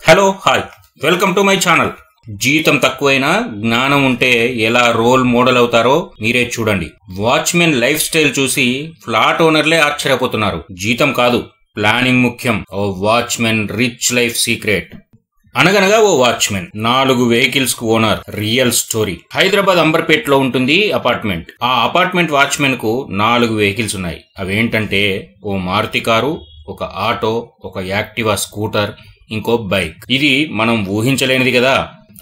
Hello hi welcome to my channel. జీతం తక్కువైనా జ్ఞానం ఉంటే ఎలా రోల్ మోడల్ అవుతారో మీరే చూడండి. వాచ్మెన్ లైఫ్ స్టైల్ చూసి ఫ్లాట్ ఓనర్లే ఆశ్చర్యపోతున్నారు. జీతం కాదు, ప్లానింగ్ ముఖ్యం. ఓ వాచ్మెన్ రిచ్ లైఫ్ సీక్రెట్. అనగనగా ఓ వాచ్మెన్ 4 వెహికల్స్ కు owner. Real story. Hyderabad Amberpet లో ఉంటుంది అపార్ట్మెంట్. ఆ అపార్ట్మెంట్ వాచ్మెన్ కు 4 వెహికల్స్ ఉన్నాయి. అవేంటంటే ఓ మారుతి కారు, ఒక ఆటో, ఒక యాక్టివా స్కూటర్, ఇంకో బైక్. ఇది మనం ఊహించలేనిది కదా.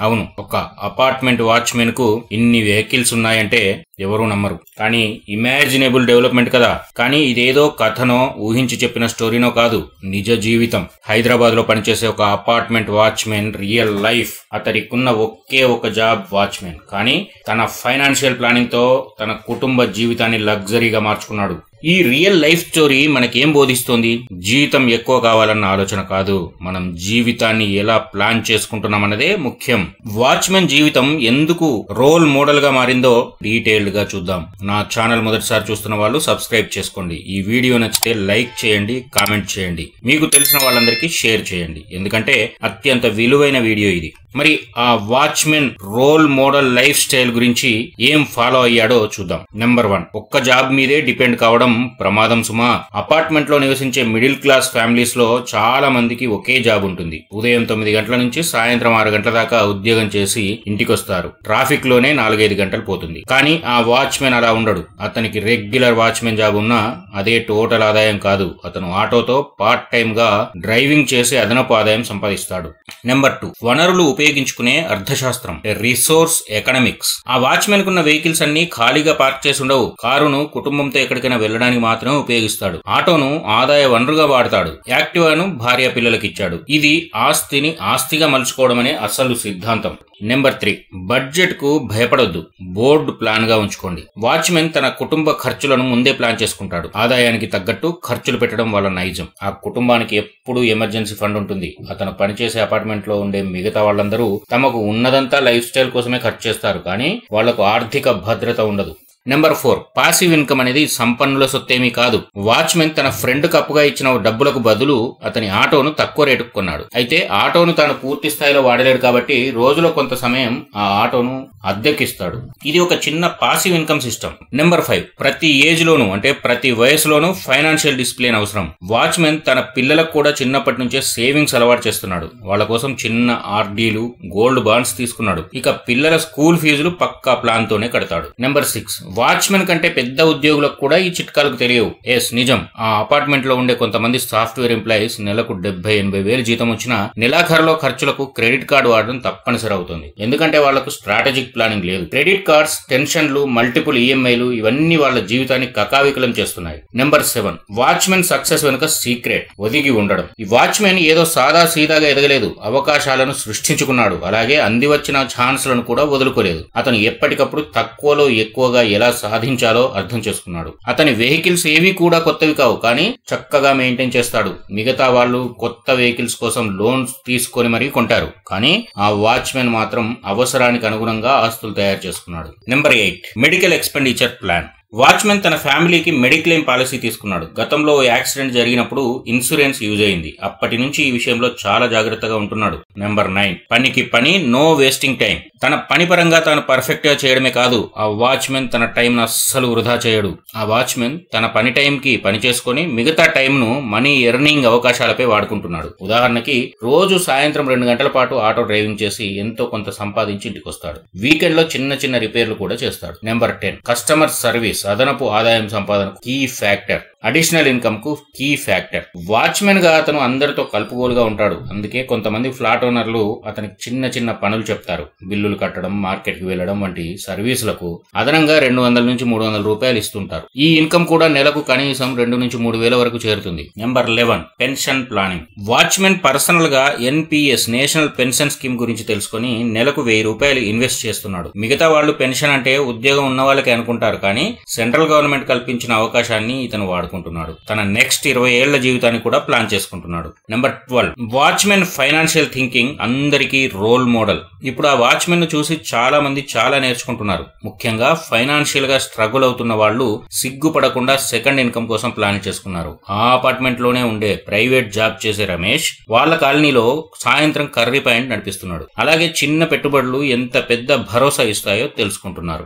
అవును, ఒక అపార్ట్మెంట్ వాచ్మెన్ కు ఇన్ని వెహికల్స్ ఉన్నాయంటే ఎవరూ నమ్మరు. కానీ ఇమాజినబుల్ డెవలప్మెంట్ కదా. కానీ ఇదేదో కథనో ఊహించి చెప్పిన స్టోరీనో కాదు, నిజ జీవితం. హైదరాబాద్ లో పనిచేసే ఒక అపార్ట్మెంట్ వాచ్మెన్ రియల్ లైఫ్. అతడికున్న ఒకే ఒక జాబ్ వాచ్మెన్. కానీ తన ఫైనాన్షియల్ ప్లానింగ్ తో తన కుటుంబ జీవితాన్ని లగ్జరీగా మార్చుకున్నాడు. ఈ రియల్ లైఫ్ స్టోరీ మనకేం బోధిస్తోంది? జీతం ఎక్కువ కావాలన్న ఆలోచన కాదు, మనం జీవితాన్ని ఎలా ప్లాన్ చేసుకుంటున్నామన్నదే ముఖ్యం. వాచ్మెన్ జీవితం ఎందుకు రోల్ మోడల్ గా మారిందో డీటెయిల్డ్ గా చూద్దాం. నా ఛానల్ మొదటిసారి చూస్తున్న వాళ్ళు సబ్స్క్రైబ్ చేసుకోండి. ఈ వీడియో నచ్చితే లైక్ చేయండి, కామెంట్ చేయండి, మీకు తెలిసిన వాళ్ళందరికీ షేర్ చేయండి. ఎందుకంటే అత్యంత విలువైన వీడియో ఇది. మరి ఆ watchman role model lifestyle గురించి ఏం ఫాలో అయ్యాడో చూద్దాం. నెంబర్ 1, ఒక్క జాబ్ మీదే డిపెండ్ కావడం ప్రమాదం సుమా. అపార్ట్మెంట్ లో నివసించే మిడిల్ క్లాస్ ఫ్యామిలీస్ లో చాలా మందికి ఒకే జాబ్ ఉంటుంది. ఉదయం 9 గంటల నుంచి సాయంత్రం 6 గంటల దాకా ఉద్యోగం చేసి ఇంటికొస్తారు. ట్రాఫిక్ లోనే 4-5 గంటలు పోతుంది. కానీ ఆ వాచ్మెన్ అలా ఉండడు. అతనికి రెగ్యులర్ వాచ్మెన్ జాబ్ ఉన్నా అదే టోటల్ ఆదాయం కాదు. అతను ఆటోతో పార్ట్ టైం గా డ్రైవింగ్ చేసి అదనపు ఆదాయం సంపాదిస్తాడు. నెంబర్ 2, వనరులు ఉపయోగించుకునే అర్థశాస్త్రం, రిసోర్స్ ఎకనామిక్స్. ఆ వాచ్మెన్ కున్న వెహికల్స్ అన్ని ఖాళీగా పార్క్ చేసి ఉండవు. కారును కుటుంబంతో ఎక్కడికైనా వెళ్ళడానికి మాత్రమే ఉపయోగిస్తాడు. ఆటోను ఆదాయ వనరుగా వాడతాడు. యాక్టివాను భార్య పిల్లలకి ఇచ్చాడు. ఇది ఆస్తిని ఆస్తిగా మలుచుకోవడం అనే అసలు సిద్ధాంతం. నెంబర్ 3, బడ్జెట్ కు భయపడొద్దు, బోర్డు ప్లాన్ గా ఉంచుకోండి. వాచ్మెన్ తన కుటుంబ ఖర్చులను ముందే ప్లాన్ చేసుకుంటాడు. ఆదాయానికి తగ్గట్టు ఖర్చులు పెట్టడం వల్ల నైజం. ఆ కుటుంబానికి ఎప్పుడూ ఎమర్జెన్సీ ఫండ్ ఉంటుంది. అతను పనిచేసే అపార్ట్మెంట్ లో ఉండే మిగతా వాళ్ళందరూ తమకు ఉన్నదంతా లైఫ్ స్టైల్ కోసమే ఖర్చు చేస్తారు. కానీ వాళ్లకు ఆర్థిక భద్రత ఉండదు. నెంబర్ 4, పాసివ్ ఇన్కమ్ అనేది సంపన్నుల సొత్తేమీ కాదు. వాచ్మెన్ తన ఫ్రెండ్ కప్పుగా ఇచ్చిన డబ్బులకు బదులు అతని ఆటోను తక్కువ రేటుకు కొన్నాడు. అయితే ఆటోను తాను పూర్తి స్థాయిలో వాడలేడు కాబట్టి రోజులో కొంత సమయం ఆ ఆటోను అద్దెకిస్తాడు. ఇది ఒక చిన్న పాసివ్ ఇన్కమ్ సిస్టమ్. నెంబర్ 5, ప్రతి ఏజ్ లోను అంటే ప్రతి వయసులోనూ ఫైనాన్షియల్ డిసిప్లిన్ అవసరం. వాచ్మెన్ తన పిల్లలకు కూడా చిన్నప్పటి నుంచే సేవింగ్స్ అలవాటు చేస్తున్నాడు. వాళ్ళ కోసం చిన్న ఆర్డీలు, గోల్డ్ బాండ్స్ తీసుకున్నాడు. ఇక పిల్లల స్కూల్ ఫీజులు పక్కా ప్లాన్ తోనే కడతాడు. నెంబర్ 6, వాచ్మెన్ కంటే పెద్ద ఉద్యోగులకు కూడా ఈ చిట్కాలకు తెలియవు. ఎస్, నిజం. ఆ అపార్ట్మెంట్ లో ఉండే కొంతమంది సాఫ్ట్వేర్ ఎంప్లాయీస్ నెలకు 70-80 వేలు జీతం వచ్చినా నెలాఖరులో ఖర్చులకు క్రెడిట్ కార్డు వాడడం తప్పనిసరి అవుతుంది. ఎందుకంటే వాళ్లకు స్ట్రాటజిక్ ప్లానింగ్ లేదు. క్రెడిట్ కార్డ్స్, టెన్షన్లు, మల్టిపుల్ ఈఎంఐలు ఇవన్నీ వాళ్ళ జీవితాన్ని కకావికలం చేస్తున్నాయి. నెంబర్ 7, వాచ్మెన్ సక్సెస్ వెనుక సీక్రెట్ ఒదిగి ఉండడం. ఈ వాచ్మెన్ ఏదో సాదా సీదాగా ఎదగలేదు, అవకాశాలను సృష్టించుకున్నాడు. అలాగే అంది వచ్చిన ఛాన్స్లను కూడా వదులుకోలేదు. అతను ఎప్పటికప్పుడు తక్కువలో ఎక్కువగా ఎలా సాధించాలో అర్థం చేసుకున్నాడు. అతని వెహికల్స్ ఏవి కూడా కొత్తవి కావు, కానీ చక్కగా మెయింటైన్ చేస్తాడు. మిగతా వాళ్ళు కొత్త వెహికల్స్ కోసం లోన్స్ తీసుకొని మరీ కొంటారు. కానీ ఆ వాచ్మెన్ మాత్రం అవసరానికి అనుగుణంగా ఆస్తులు తయారు చేసుకున్నాడు. Number 8, medical expenditure plan. Watchman తన ఫ్యామిలీకి మెడిక్లెయిమ్ పాలసీ తీసుకున్నాడు. గతంలో యాక్సిడెంట్ జరిగినప్పుడు ఇన్సూరెన్స్ యూజ్ అయింది. అప్పటి నుంచి ఈ విషయంలో చాలా జాగ్రత్తగా ఉంటున్నాడు. నెంబర్ 9, పనికి పని, నో వేస్టింగ్ టైం. తన పని పరంగా తాను పర్ఫెక్ట్ గా చేయడమే కాదు, ఆ వాచ్మెన్ తన టైం అస్సలు వృధా చేయడు. ఆ వాచ్మెన్ తన పని టైం కి పని చేసుకుని మిగతా టైం ను మనీ ఎర్నింగ్ అవకాశాలపై వాడుకుంటున్నాడు. ఉదాహరణకి రోజు సాయంత్రం 2 గంటల పాటు ఆటో డ్రైవింగ్ చేసి ఎంతో కొంత సంపాదించి ఇంటికి వస్తాడు. వీకెండ్ లో చిన్న చిన్న రిపేర్లు కూడా చేస్తాడు. నెంబర్ 10, కస్టమర్ సర్వీస్, అదనపు ఆదాయం సంపాదన కీ ఫ్యాక్టర్. అడిషనల్ ఇన్కమ్ కు కీ ఫ్యాక్టర్. వాచ్మెన్ గా అతను అందరితో కలుపుగోలుగా ఉంటాడు. అందుకే కొంతమంది ఫ్లాట్ ఓనర్లు అతనికి చిన్న చిన్న పనులు చెప్తారు. బిల్లులు కట్టడం, మార్కెట్ కి వెళ్లడం వంటి సర్వీసులకు అదనంగా 200 నుంచి 300 రూపాయలు ఇస్తుంటారు. ఈ ఇన్కమ్ కూడా నెలకు కనీసం 2 నుంచి 3 వేల వరకు చేరుతుంది. Number 11, pension planning. Watchman personal గా ఎన్పిఎస్, నేషనల్ పెన్షన్ స్కీమ్ గురించి తెలుసుకుని నెలకు 1000 రూపాయలు ఇన్వెస్ట్ చేస్తున్నాడు. మిగతా వాళ్ళు పెన్షన్ అంటే ఉద్యోగం ఉన్న వాళ్ళకి అనుకుంటారు. కానీ సెంట్రల్ గవర్నమెంట్ కల్పించిన అవకాశాన్ని ఇతను వాడుకుంటాడు. పడుకుంటున్నాడు. తన నెక్స్ట్ 20 ఏళ్ల జీవితాన్ని కూడా ప్లాన్ చేసుకుంటున్నాడు. నెంబర్ 12, వాచ్మెన్ ఫైనాన్షియల్ థింకింగ్ అందరికీ రోల్ మోడల్. ఇప్పుడు ఆ వాచ్మెన్ ను చూసి చాలా మంది చాలా నేర్చుకుంటున్నారు. ముఖ్యంగా ఫైనాన్షియల్ గా స్ట్రగుల్ అవుతున్న వాళ్ళు సిగ్గుపడకుండా సెకండ్ ఇన్కమ్ కోసం ప్లాన్ చేసుకున్నారు. ఆ అపార్ట్మెంట్ లోనే ఉండే ప్రైవేట్ జాబ్ చేసే రమేష్ వాళ్ళ కాలనీలో సాయంత్రం కర్రీ పాయింట్ నడిపిస్తున్నాడు. అలాగే చిన్న పెట్టుబడులు ఎంత పెద్ద భరోసా ఇస్తాయో తెలుసుకుంటున్నారు.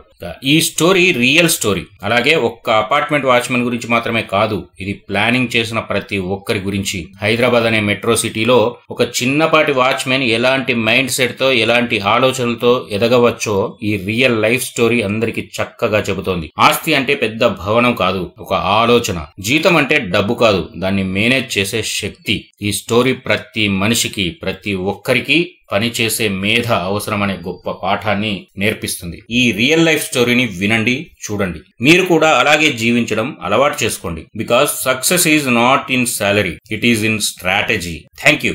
ఈ స్టోరీ రియల్ స్టోరీ. అలాగే ఒక్క అపార్ట్మెంట్ వాచ్మెన్ గురించి మాత్రమే కాదు, ఇది ప్లానింగ్ చేసిన ప్రతి ఒక్కరి గురించి. హైదరాబాద్ అనే మెట్రో సిటీలో ఒక చిన్నపాటి వాచ్మెన్ ఎలాంటి మైండ్ సెట్ తో ఎలాంటి ఆలోచనలతో ఎదగవచ్చో ఈ రియల్ లైఫ్ స్టోరీ అందరికి చక్కగా చెబుతోంది. ఆస్తి అంటే పెద్ద భవనం కాదు, ఒక ఆలోచన. జీతం అంటే డబ్బు కాదు, దాన్ని మేనేజ్ చేసే శక్తి. ఈ స్టోరీ ప్రతి మనిషికి, ప్రతి ఒక్కరికి పనిచేసే మేధ అవసరమనే గొప్ప పాఠాన్ని నేర్పిస్తుంది. ఈ రియల్ లైఫ్ స్టోరీని వినండి, చూడండి. మీరు కూడా అలాగే జీవించడం అలవాటు చేసుకోండి. Because success is not in salary, it is in strategy. Thank you.